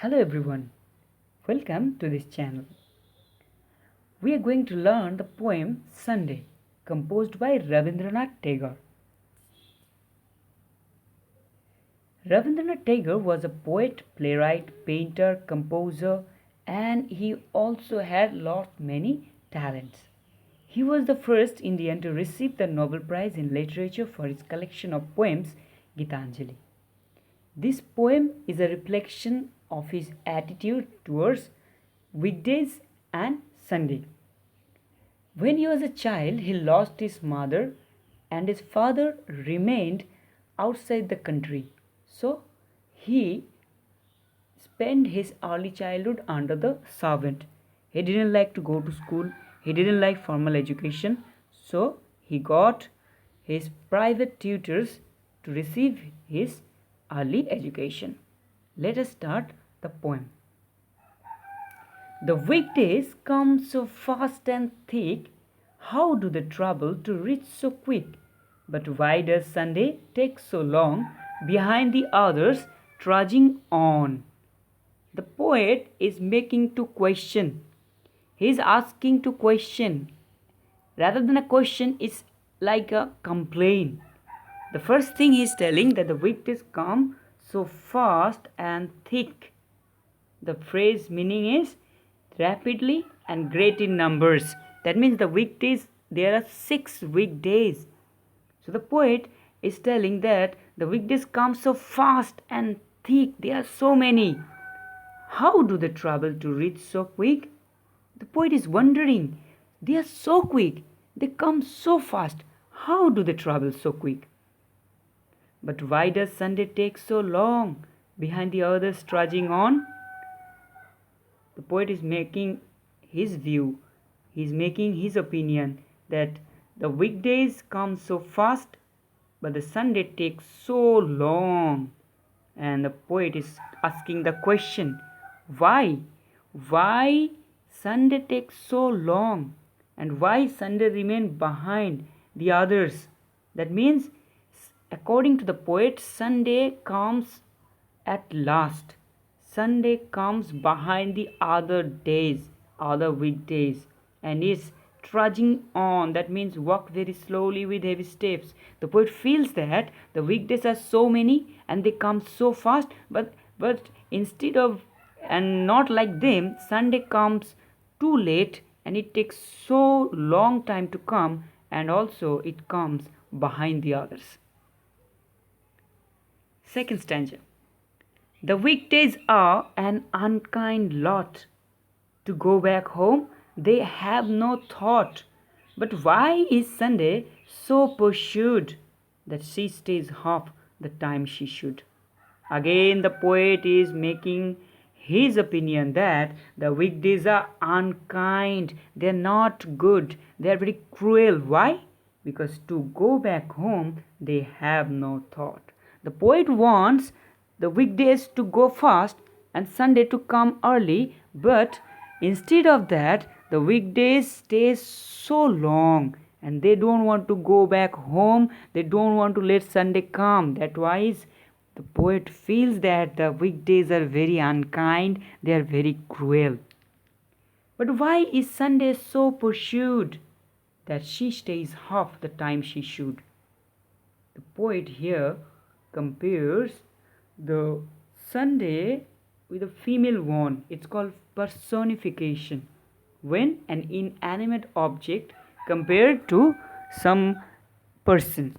Hello everyone, welcome to this channel. We are going to learn the poem Sunday, composed by Rabindranath Tagore. Rabindranath Tagore was a poet, playwright, painter, composer, and he also had lost many talents. He was the first Indian to receive the Nobel Prize in Literature for his collection of poems, Gitanjali. This poem is a reflection of his attitude towards weekdays and Sunday. When he was a child, he lost his mother and his father remained outside the country. So he spent his early childhood under the servant. He didn't like to go to school. He didn't like formal education. So he got his private tutors to receive his early education. Let us start the poem. The weekdays come so fast and thick, how do they travel to reach so quick? But why does Sunday take so long behind the others trudging on? The poet is making to question. He is asking to question. Rather than a question, it's like a complaint. The first thing he is telling that the weekdays come so fast and thick. The phrase meaning is rapidly and great in numbers. That means the weekdays, there are 6 weekdays. So the poet is telling that the weekdays come so fast and thick. There are so many. How do they travel to reach so quick? The poet is wondering. They are so quick. They come so fast. How do they travel so quick? But why does Sunday take so long behind the others trudging on? The poet is making his view, he is making his opinion that the weekdays come so fast, but the Sunday takes so long. And the poet is asking the question, why? Why Sunday takes so long? And why Sunday remain behind the others? That means, according to the poet, Sunday comes at last. Sunday comes behind the other days, other weekdays, and is trudging on. That means walk very slowly with heavy steps. The poet feels that the weekdays are so many and they come so fast, but instead of and not like them, Sunday comes too late and it takes so long time to come, and also it comes behind the others. Second stanza. The weekdays are an unkind lot. To go back home, they have no thought. But why is Sunday so pursued that she stays half the time she should? Again, the poet is making his opinion that the weekdays are unkind. They are not good. They are very cruel. Why? Because to go back home, they have no thought. The poet wants the weekdays to go fast and Sunday to come early, but instead of that, the weekdays stay so long and they don't want to go back home. They don't want to let Sunday come. That's why the poet feels that the weekdays are very unkind, they are very cruel. But why is Sunday so pursued that she stays half the time she should? The poet here compares the Sunday with a female one. It's called personification. When an inanimate object compared to some person.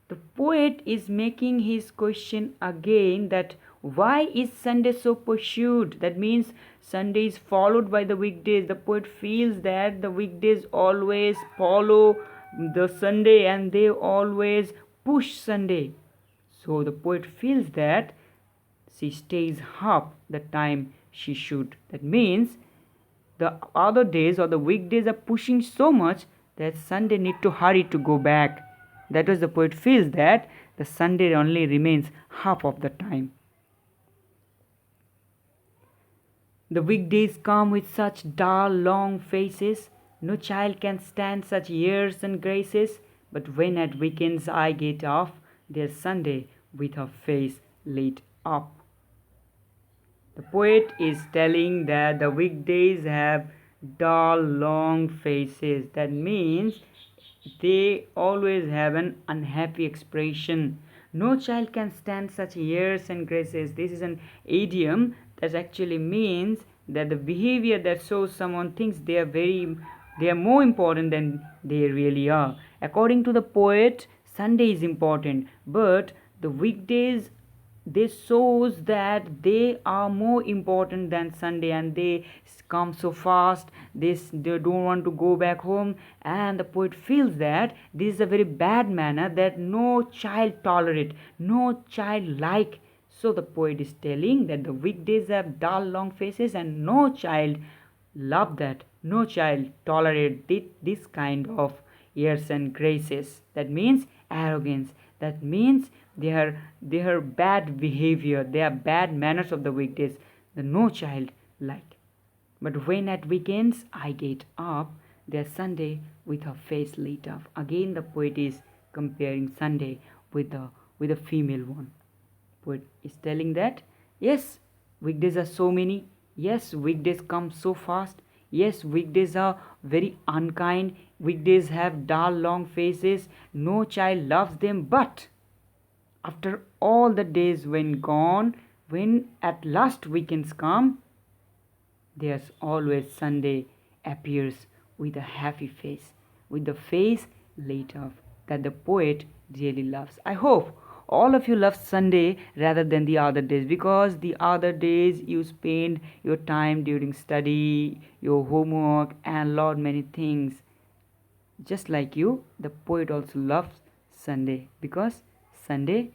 The poet is making his question again that why is Sunday so pursued? That means Sunday is followed by the weekdays. The poet feels that the weekdays always follow the Sunday and they always push Sunday. So the poet feels that she stays half the time she should. That means the other days or the weekdays are pushing so much that Sunday need to hurry to go back. That was the poet feels that the Sunday only remains half of the time. The weekdays come with such dull, long faces. No child can stand such years and graces. But when at weekends I get off, there's Sunday with her face lit up. The poet is telling that the weekdays have dull, long faces. That means they always have an unhappy expression. No child can stand such airs and graces. This is an idiom that actually means that the behavior that shows someone thinks they are more important than they really are. According to the poet, Sunday is important, but the weekdays, this shows that they are more important than Sunday, and they come so fast, they don't want to go back home, and the poet feels that this is a very bad manner that no child tolerate, no child like. So the poet is telling that the weekdays have dull long faces and no child love that, no child tolerate this kind of airs and graces. That means arrogance, that means they are bad behavior, they are bad manners of the weekdays, the no child like. But when at weekends I get up, there's Sunday with her face lit up. Again the poet is comparing Sunday with a female one. Poet is telling that yes, weekdays are so many, yes, weekdays come so fast, yes, weekdays are very unkind, weekdays have dull long faces, no child loves them, but after all the days when gone, when at last weekends come, there's always Sunday appears with a happy face, with the face lit up, that the poet really loves. I hope all of you love Sunday rather than the other days, because the other days you spend your time during study, your homework, and lot many things. Just like you, the poet also loves Sunday, because Sunday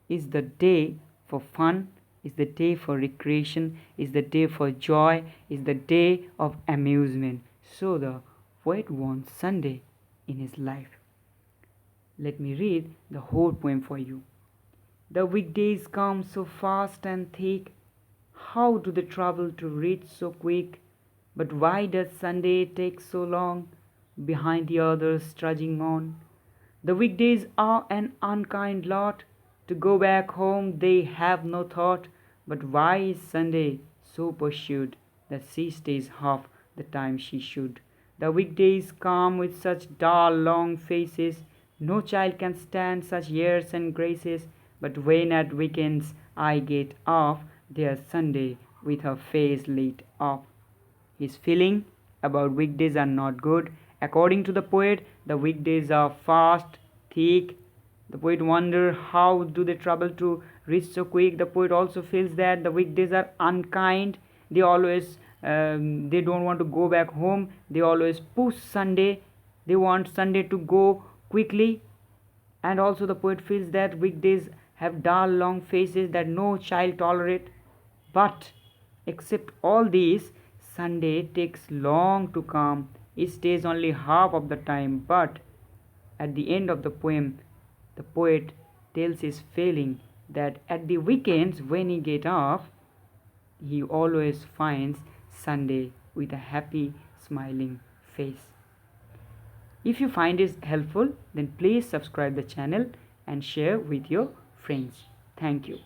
is the day for fun, is the day for recreation, is the day for joy, is the day of amusement. So the poet wants Sunday in his life. Let me read the whole poem for you. The weekdays come so fast and thick, how do they travel to reach so quick? But why does Sunday take so long, behind the others trudging on? The weekdays are an unkind lot, to go back home they have no thought. But why is Sunday so pursued, that she stays half the time she should? The weekdays come with such dull long faces, no child can stand such airs and graces. But when at weekends I get off, there's Sunday with her face lit up. His feeling about weekdays are not good. According to the poet, the weekdays are fast, thick. The poet wonders how do they travel to reach so quick. The poet also feels that the weekdays are unkind. They always they don't want to go back home. They always push Sunday. They want Sunday to go quickly. And also the poet feels that weekdays have dull long faces that no child tolerate. But except all these, Sunday takes long to come. It stays only half of the time. But at the end of the poem, the poet tells his feeling that at the weekends when he gets off, he always finds Sunday with a happy, smiling face. If you find this helpful, then please subscribe the channel and share with your friends. Thank you.